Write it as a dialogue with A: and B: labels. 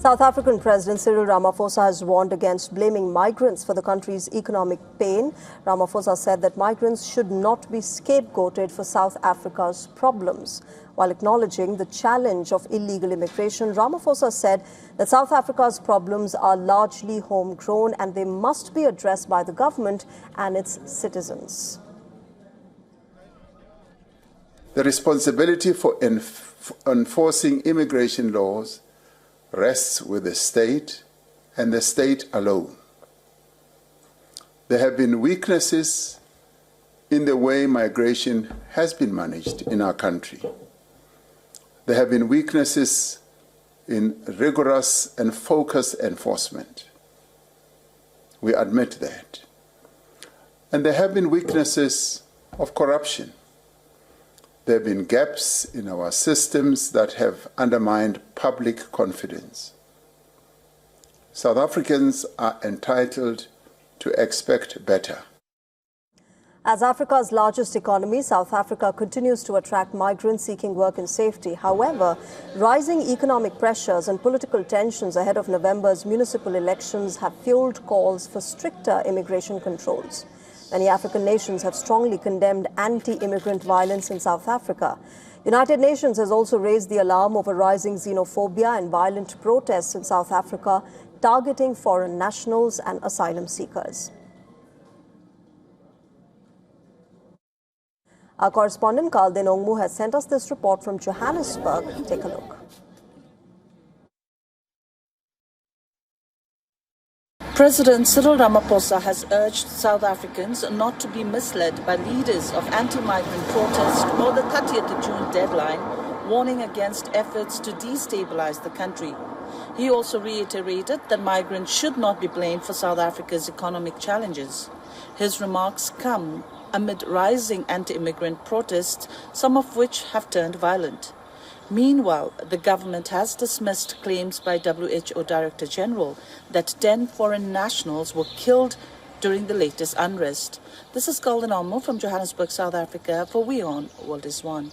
A: South African President Cyril Ramaphosa has warned against blaming migrants for the country's economic pain. Ramaphosa said that migrants should not be scapegoated for South Africa's problems. While acknowledging the challenge of illegal immigration, Ramaphosa said that South Africa's problems are largely homegrown and they must be addressed by the government and its citizens.
B: The responsibility for enforcing immigration laws rests with the state and the state alone. There have been weaknesses in the way migration has been managed in our country. There have been weaknesses in rigorous and focused enforcement. We admit that. And there have been weaknesses of corruption. There have been gaps in our systems that have undermined public confidence. South Africans are entitled to expect better.
A: As Africa's largest economy, South Africa continues to attract migrants seeking work and safety. However, rising economic pressures and political tensions ahead of November's municipal elections have fueled calls for stricter immigration controls. Many African nations have strongly condemned anti-immigrant violence in South Africa. United Nations has also raised the alarm over rising xenophobia and violent protests in South Africa, targeting foreign nationals and asylum seekers. Our correspondent Carl Denongmu has sent us this report from Johannesburg. Take a look.
C: President Cyril Ramaphosa has urged South Africans not to be misled by leaders of anti-migrant protests or the 30th June deadline, warning against efforts to destabilize the country. He also reiterated that migrants should not be blamed for South Africa's economic challenges. His remarks come amid rising anti-immigrant protests, some of which have turned violent. Meanwhile, the government has dismissed claims by WHO Director General that 10 foreign nationals were killed during the latest unrest. This is Carl Denongmu from Johannesburg, South Africa for WION World is One.